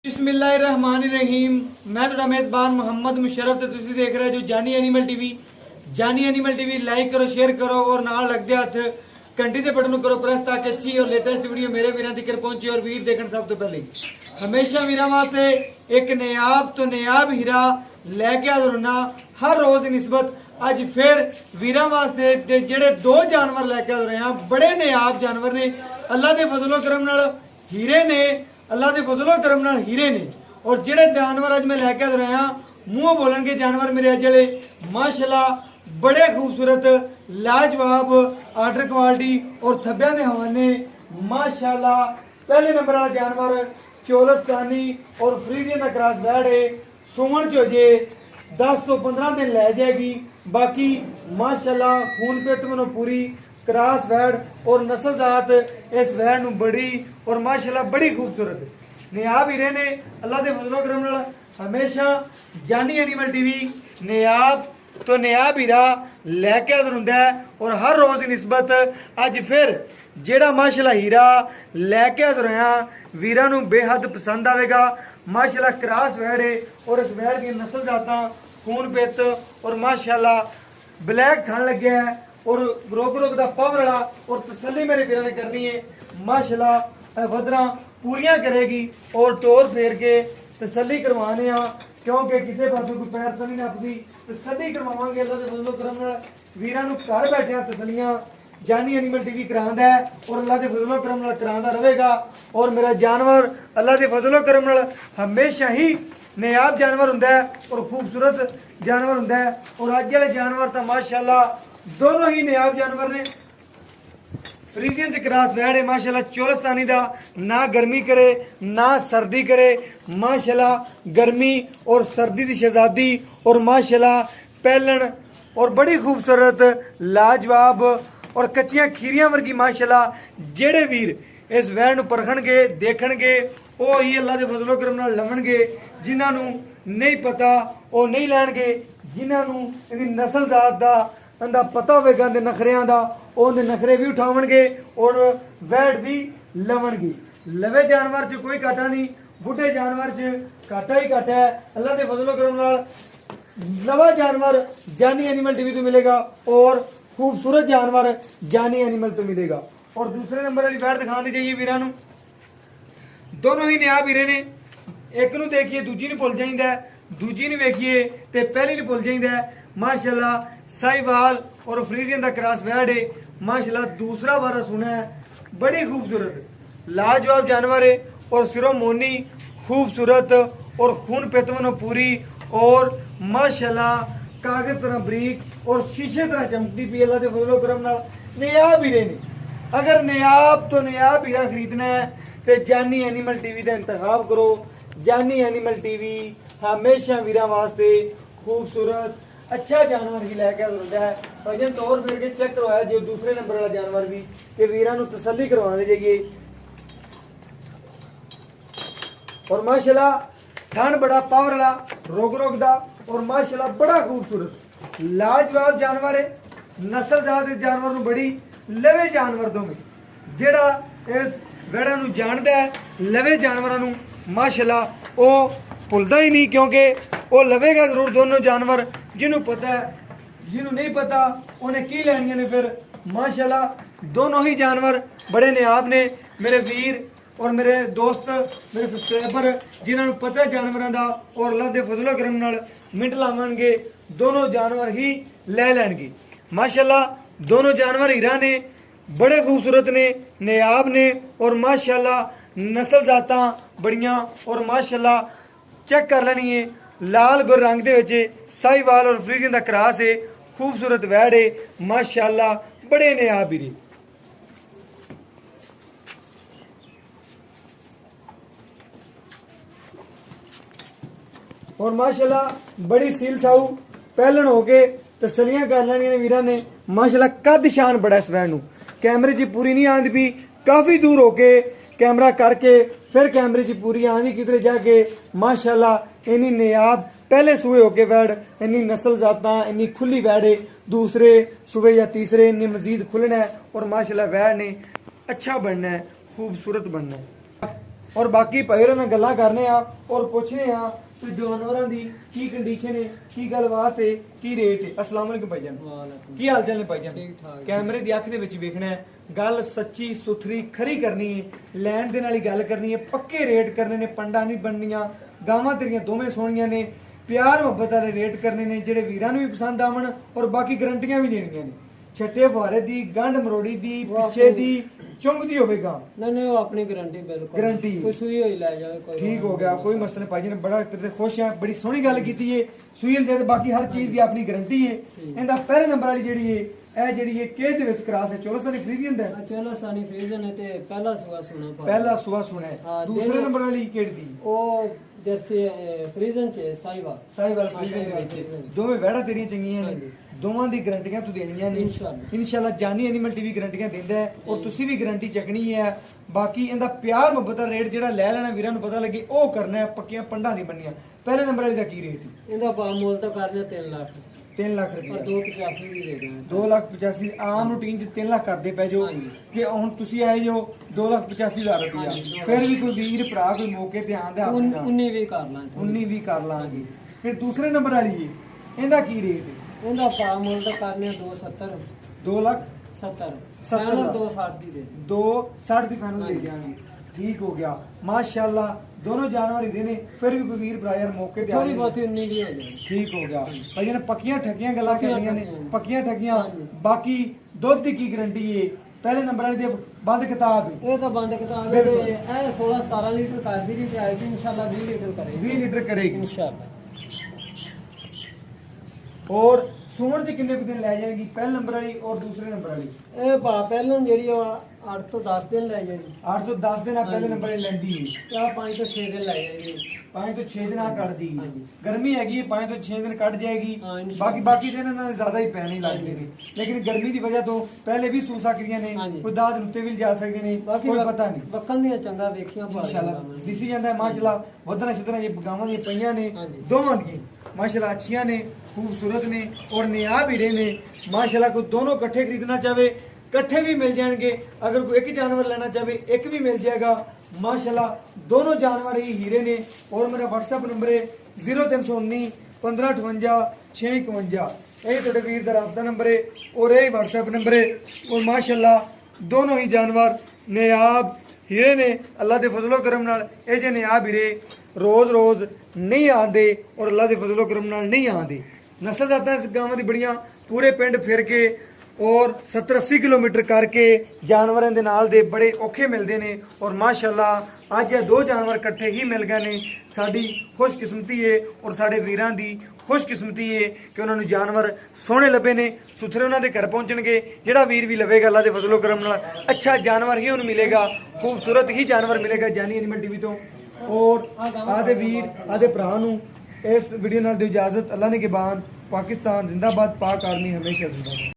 बिस्मिल्लाहिर्रहमानिर्रहीम। मैं थोड़ा मेज़बान मोहम्मद मुशर्रफ तो तुसी देख रहे जो जानी एनिमल टीवी। जानी एनिमल टीवी लाइक करो, शेयर करो और नाल लगदे हथ घंटी के बटन करो प्रेस ताकि अच्छी और लेटेस्ट वीडियो मेरे वीरां तक पहुंचे। और वीर देखण सब तो पहले हमेशा वीरां वास्ते एक नयाब तो नयाब हीरा लैके हाज़र होना हर रोज़ निस्बत। अज फिर वीरां वास्ते जेड़े दो जानवर लैके हाज़र होए हैं, बड़े नयाब जानवर ने। अल्लाह के फजलो करम नाल हीरे ने, अल्लाह के फजलो करम नाल हीरे ने। और जेड़े जानवर अज मैं लैके हाज़र होया मुँह बोलन के जानवर मेरे अज वाले माशाल्लाह बड़े खूबसूरत लाजवाब आर्डर क्वालिटी और थब्बियां दे हवाने माशाल्लाह। पहले नंबर वाला जानवर चोलस्तानी और फ्रीजियन का क्रॉस बैड है। सुमन चोजे 10 तो 15 दिन लै जाएगी। बाकी माशाल्लाह खून पे तुमने पूरी क्रॉस वैड और नस्ल जात इस वैड नू बड़ी और माशाल्लाह बड़ी खूबसूरत नयाब हीरे ने। अल्लाह के फजलो करम नाल हमेशा जानी एनिमल टीवी नयाब तो नयाब हीरा लैके हाज़र हुंदा है। और हर रोज़ की निस्बत अज फिर जेड़ा माशाल्लाह हीरा लैके हाज़र होया वीरां नू बेहद पसंद आवेगा। माशाल्लाह क्रॉस वैड है और इस वैड की नस्ल जातां खून पित और माशाल्लाह ब्लैक थन लगे है और रोक रोक दा पावर वाला। और तसल्ली मेरे वीरां ने करनी है माशाल्लाह वदरा पूरियां करेगी और टोर फेर के तसल्ली करवाने आ, क्योंकि किसी पासों कोई पैर तो नहीं नपदी। तसल्ली करवावांगे अल्लाह के फजलो करम नाल वीरां नू घर बैठिया तसल्लियां जानी एनिमल टीवी करांदा है और अल्लाह के फजलो करम नाल करांदा रहेगा। और मेरा जानवर अल्लाह के फजलो करम नाल हमेशा ही नयाब जानवर हुंदा है और खूबसूरत जानवर हुंदा है। और अज वाले जानवर तो माशाल्लाह दोनों ही नयाब जानवर ने। फ्रीजियन च क्रॉस वैड है माशाल्लाह चोलस्तानी दा, ना गर्मी करे ना सर्दी करे माशाल्लाह। गर्मी और सर्दी की शहजादी और माशाल्लाह पहलन और बड़ी खूबसूरत लाजवाब और कच्चियां खीरियां वर्गी माशाल्लाह। जेड़े वीर इस वैड नू परखणगे देखणगे वो ही अल्लाह के फजलो करम नाल लवणगे। जिन्हां नू नहीं पता वो नहीं लैणगे, जिन्हां नू इहदी नस्ल जात दा अंदा पता होवेगा इहदे नखरियां दा उहदे नखरे भी उठावणगे और वैड भी लवणगे। लवे जानवर च कोई घाटा नहीं, बुढ़े जानवर च घाटा ही घाटा है। अल्लाह के फजलो करम नाल लवा जानवर जानी एनिमल टीवी तो मिलेगा और खूबसूरत जानवर जानी एनिमल तो मिलेगा। और दूसरे नंबर वाली वैड दिखा दी जाइए वीरां नू। दोनों ही नयाब हीरे ने। एक नू देखिए दूजी नू भुल जाइंदा है, दूजी नू वेखिए ते पहली नू भुल जाइंदा है माशाल्लाह। साहिवाल और फ्रीजियन का क्रॉस वैड है माशाल्लाह। दूसरा बार सुना है बड़ी खूबसूरत लाजवाब जानवर है और सिरों मोनी खूबसूरत और खून पेतवन पूरी और माशाल्लाह कागज तरह बरीक और शीशे तरह चमकती पी। अल्लाह के फजलो करम नाल नयाब हीरे ने। अगर नयाब तो नयाब हीरा खरीदना है तो जानी एनिमल टीवी का इंतखाब करो। जानी एनिमल टीवी हमेशा वीरां वास्ते खूबसूरत अच्छा जानवर ही लैके होता है। वजन तौर फिर के चेक करवाया जो दूसरे नंबर वाला जानवर भी कि वीरां नू तसल्ली करवाने जाइए। और माशाल्लाह थन बड़ा पावर वाला रोक रोक दा और माशाल्लाह बड़ा खूबसूरत लाजवाब जानवर है। नस्ल जात इस जानवर नू बड़ी लवे जानवर तो में जेड़ा इस वेड़ा नू जानदा है लवे जानवरां नू माशाल्लाह वो भुलदा ही नहीं, क्योंकि वो लवेगा जरूर दोनों जानवर। जिन्हों पता है जिन्हों नहीं पता उन्हें की लैनियां ने फिर माशाल्लाह। दोनों ही जानवर बड़े नयाब ने मेरे वीर और मेरे दोस्त मेरे सब्सक्राइबर जिन्होंने पता है जानवरों का और अल्लाह के फजलो करम नाल मिंट लावणगे दोनों जानवर ही लै लैणगे माशाल्लाह। दोनों जानवर हीरा ने, बड़े खूबसूरत ने, नयाब ने और माशाल्लाह नस्ल जातां बड़ियां और माशाल्लाह चेक कर लेनी है। लाल गुर रंग दे विच साहिवाल और फ्रीजियन का क्रॉस है। खूबसूरत वैड है माशाल्लाह बड़े नयाब हीरे। और माशाल्लाह बड़ी सील साऊ पहलन होके तसलियां कर लैनियां ने वीरां ने माशाल्लाह। कद शान बड़ा इस वैड नू कैमरे च पूरी नहीं आंदी पी, काफ़ी दूर होके कैमरा करके फिर कैमरे च पूरी आंदी किधरे जाके माशाल्लाह। इन्नी नयाब पहले सूए होके वैड इन्नी नस्ल जाता इन्नी खुली वैड है। दूसरे सूए या तीसरे इन्नी मजीद खुलना है और माशाल्लाह वैड ने अच्छा बनना है, खूबसूरत बनना है। ਔਰ ਬਾਕੀ ਭਾਈ ਹੋਰਾਂ ਨਾਲ ਗੱਲਾਂ ਕਰਨੇ ਆ ਔਰ ਪੁੱਛਨੇ ਆ ਕਿ ਜਾਨਵਰਾਂ ਦੀ ਕੀ ਕੰਡੀਸ਼ਨ ਹੈ, ਕੀ ਗੱਲਬਾਤ ਹੈ, ਕੀ ਰੇਟ ਹੈ। अस्सलाम वालेकुम भाईजान, ਕੀ ਹਾਲ ਚਾਲ ਨੇ ਭਾਈਜਾਨ? ਕੈਮਰੇ ਦੀ ਅੱਖ ਦੇ ਵਿੱਚ ਵੇਖਣਾ ਹੈ, ਗੱਲ ਸੱਚੀ ਸੁਥਰੀ ਖਰੀ ਕਰਨੀ ਹੈ, ਲੈਣ ਦੇ ਨਾਲ ਹੀ ਗੱਲ ਕਰਨੀ ਹੈ, ਪੱਕੇ ਰੇਟ ਕਰਨੇ ਨੇ, ਪੰਡਾ ਨਹੀਂ ਬਣਨੀਆਂ। ਗਾਵਾਂ ਤੇਰੀਆਂ ਦੋਵੇਂ ਸੋਹਣੀਆਂ ਨੇ, ਪਿਆਰ ਮੁਹੱਬਤ ਵਾਲੇ ਰੇਟ ਕਰਨੇ ਨੇ ਜਿਹੜੇ ਵੀਰਾਂ ਨੂੰ ਵੀ ਪਸੰਦ ਆਵਣ ਔਰ ਬਾਕੀ ਗਰੰਟੀਆਂ ਵੀ ਦੇਣੀਆਂ ਨੇ। ਛੱਟੇ ਫੁਹਾਰੇ ਦੀ, ਗੰਢ ਮਰੋੜੀ ਦੀ, ਪਿੱਛੇ ਦੀ, ਚੁੰਗਦੀ ਹੋਵੇਗਾ। ਨਹੀਂ ਉਹ ਆਪਣੀ ਗਾਰੰਟੀ ਬਿਲਕੁਲ ਗਾਰੰਟੀ ਕੋਈ ਸੂਈ ਹੋਈ ਲੈ ਜਾਵੇ ਕੋਈ ਠੀਕ ਹੋ ਗਿਆ, ਕੋਈ ਮਸਲਾ ਨਹੀਂ। ਭਾਜੀ ਨੇ ਬੜਾ ਤੇ ਖੁਸ਼ ਆ, ਬੜੀ ਸੋਹਣੀ ਗੱਲ ਕੀਤੀ ਏ। ਸੂਈਲ ਦੇ ਬਾਕੀ ਹਰ ਚੀਜ਼ ਦੀ ਆਪਣੀ ਗਾਰੰਟੀ ਏ। ਇਹਦਾ ਪਹਿਲੇ ਨੰਬਰ ਵਾਲੀ ਜਿਹੜੀ ਏ, ਇਹ ਜਿਹੜੀ ਏ ਕੇਜ ਦੇ ਵਿੱਚ ਕਰਾਸ ਹੈ, ਚੋਲਸਤਾਨੀ ਫਰੀਜ਼ੀਅਨ ਦਾ ਹੈ। ਚੋਲਸਤਾਨੀ ਫਰੀਜ਼ਨ ਹੈ ਤੇ ਪਹਿਲਾ ਸੂਆ ਸੁਣਾ ਪਹਿਲਾ ਸੂਆ ਸੁਣਾ ਹੈ। ਦੂਸਰੇ ਨੰਬਰ ਵਾਲੀ ਕਿਹੜੀ ਦੀ? ਉਹ ਜਰਸੀ ਫਰੀਜ਼ਨ ਚ ਸਾਈਵਾਲ ਫਰੀਜ਼ਨ ਦੇ ਵਿੱਚ ਦੋਵੇਂ ਵਹਿੜਾ ਤੇਰੀਆਂ ਚੰਗੀਆਂ ਨੇ, ਦੋਵਾਂ ਦੀ ਗਾਰੰਟੀਆਂ ਤੂੰ ਦੇਣੀਆਂ ਨੇ ਇਨਸ਼ਾਅੱਲਾ। ਜਾਨੀ ਐਨੀਮਲ ਟੀਵੀ ਗਾਰੰਟੀਆਂ ਦਿੰਦਾ ਹੈ ਔਰ ਤੁਸੀਂ ਵੀ ਗਾਰੰਟੀ ਚੱਕਣੀ ਹੈ। ਬਾਕੀ ਇਹਦਾ ਪਿਆਰ ਮੁਹੱਬਤ ਦਾ ਰੇਟ ਜਿਹੜਾ ਲੈ ਲੈਣਾ ਵੀਰਾਂ ਨੂੰ ਪਤਾ ਲੱਗੇ ਉਹ ਕਰਨਾ ਹੈ, ਪੱਕੀਆਂ ਪੰਡਾ ਨਹੀਂ ਬਣਨੀਆਂ। ਪਹਿਲੇ ਨੰਬਰ ਵਾਲੀ ਦਾ ਕੀ ਰੇਟ ਹੈ? ਇਹਦਾ ਮੁੱਲ ਤਾਂ ਕਰਨਾ 3 ਲੱਖ 3 ਲੱਖ ਰੁਪਏ ਪਰ 285 ਵੀ ਦੇ ਦਾਂਗੇ। 2,85,000 ਆਮ ਰੂਟੀਨ ਚ 3 ਲੱਖ ਕਰਦੇ ਪੈ ਜੋ ਕਿ ਹੁਣ ਤੁਸੀਂ ਆਏ ਜੋ 2,85,000 ਰੁਪਇਆ। ਫਿਰ ਵੀ ਕੋਈ ਵੀਰ ਭਰਾ ਕੋਈ ਮੌਕੇ ਤੇ ਆਂਦਾ 19 ਵੀ ਕਰ ਲਾਂਗੇ 19 ਵੀ ਕਰ ਲਾਂਗੇ। ਫਿਰ ਦੂਸਰੇ ਨੰਬਰ ਵਾਲੀ ਹੈ, ਇਹਦਾ ਕੀ ਰੇਟ ਹੈ? ਇਹਦਾ ਮੁੱਲ ਤਾਂ ਕਰਨੇ 270 2,70,000 ਫਾਈਨਲ 260 ਦੀ ਦੇ 260 ਦੀ ਫਾਈਨਲ ਦੇ ਦਿਆਂਗੇ। ਠੀਕ ਹੋ ਗਿਆ ਮਾਸ਼ਾਅੱਲਾ। ਦੋਨੋਂ ਜਾਨਵਰ ਹੀ ਨੇ, ਫਿਰ ਵੀ ਕੋਈ ਵੀਰ ਭਰਾ ਯਾਰ ਮੌਕੇ ਤੇ ਥੋੜੀ ਬਹੁਤੀ 19 ਵੀ ਹੋ ਜਾਏ। ਠੀਕ ਹੋ ਗਿਆ ਭਾਈ ਨੇ ਪੱਕੀਆਂ ਠੱਗੀਆਂ ਗੱਲਾਂ ਕਰਨੀਆਂ ਨੇ, ਪੱਕੀਆਂ ਠੱਗੀਆਂ। ਬਾਕੀ ਦੁੱਧ ਦੀ ਕੀ ਗਾਰੰਟੀ ਹੈ? ਪਹਿਲੇ ਨੰਬਰ ਵਾਲੀ ਦੀ ਬੰਦ ਕਿਤਾਬ ਹੈ। ਇਹ ਤਾਂ ਬੰਦ ਕਿਤਾਬ ਹੈ। ਇਹ 16-17 ਲੀਟਰ ਕਰਦੀ ਰਹੀ ਤੇ ਆਏਗੀ ਇਨਸ਼ਾਅੱਲਾ 20 ਲੀਟਰ ਕਰੇਗੀ। 20 ਲੀਟਰ ਕਰੇਗੀ ਇਨਸ਼ਾਅੱਲਾ। ਔਰ ਸੂਣ ਚ ਕਿੰਨੇ ਕੁ ਦਿਨ ਲੈ ਜਾਏਗੀ ਪਹਿਲੇ ਨੰਬਰ ਵਾਲੀ ਔਰ ਦੂਸਰੇ ਨੰਬਰ ਵਾਲੀ? ਇਹ ਪਹਿਲਾਂ ਜਿਹੜੀ 8 ਤੋਂ 10 ਦਿਨ ਲੈ ਜਾਏਗੀ। 8 ਤੋਂ 10 ਦਿਨ ਆ ਪਹਿਲੇ ਨੰਬਰ ਵਾਲੀ ਲੈਂਦੀ ਹੈ। ਤੇ 5 ਤੋਂ 6 ਦਿਨ ਲੈ ਜਾਏਗੀ। 5 ਤੋਂ 6 ਦਿਨ ਆ ਕੱਢਦੀ ਹੈ। ਗਰਮੀ ਹੈਗੀ 5 ਤੋਂ 6 ਦਿਨ ਕੱਢ ਜਾਏਗੀ। ਹਾਂ, ਬਾਕੀ ਦਿਨ ਇਹਨਾਂ ਦੇ ਜ਼ਿਆਦਾ ਹੀ ਪੈਣੇ ਲੱਗਦੇ ਨੇ, ਲੇਕਿਨ ਗਰਮੀ ਦੀ ਵਜ੍ਹਾ ਤੋਂ ਪਹਿਲੇ ਵੀ ਸੂ ਸਕਦੀਆਂ ਨੇ, ਕੋਈ ਦਾਦ ਉੱਤੇ ਵੀ ਜਾ ਸਕਦੇ ਨੇ, ਕੋਈ ਪਤਾ ਨਹੀਂ। ਬੱਕਲ ਦੀਆਂ ਚੰਗਾ ਵੇਖੀਆਂ ਇਨਸ਼ਾਅੱਲਾ ਦਿਸੀ ਜਾਂਦਾ ਹੈ ਮਾਸ਼ਾਅੱਲਾ। ਵਧਣਾ ਛਤਣਾ ਇਹ ਗਾਵਾਂ ਦੀਆਂ ਪਈਆਂ ਨੇ, ਦੋਵਾਂ ਦੀਆਂ ਮਾਸ਼ਾਅੱਲਾ ਅੱਛੀਆਂ ਨੇ, खूबसूरत ने और नियाब हीरे ने माशाल्लाह। को दोनों इकट्ठे खरीदना चाहे इकट्ठे भी मिल जाएंगे, अगर कोई एक जानवर लेना चाहे एक भी मिल जाएगा माशाल्लाह। दोनों जानवर ही हीरे ने। और मेरा WhatsApp नंबर है 0319 1558 651। यही थोड़े वीर का राबता नंबर है और यही WhatsApp नंबर है। और माशाल्लाह दोनों ही जानवर नियाब हीरे ने। अल्लाह के फजलो करम नाल ये जे नियाब हीरे रोज़ रोज़ नहीं आते और अल्लाह के फजलो करम नाल नहीं आते। नस्ल जाता इस गाँव की बड़ियाँ पूरे पिंड फिर के और 70-80 किलोमीटर करके जानवरों के नाल दे बड़े औखे मिलते हैं। और माशाअल्लाह अज ये 2 जानवर इकट्ठे ही मिल गए हैं। साड़ी खुशकिस्मती है और साढ़े वीरां दी खुशकिस्मती है कि उन्होंने जानवर सोहने लभे ने, सुथरे उन्होंने घर पहुँचणगे। जिहड़ा वीर भी लवेगा अल्लाह के फजलो करम नाल अच्छा जानवर ही उन्हें मिलेगा, खूबसूरत ही जानवर मिलेगा जानी एनिमल टीवी तो। और आदे वीर आदे भरा नूं इस वीडियो नाल दी इजाजत। अल्लाह ने के बाद पाकिस्तान जिंदाबाद, पाक आर्मी हमेशा जिंदाबाद।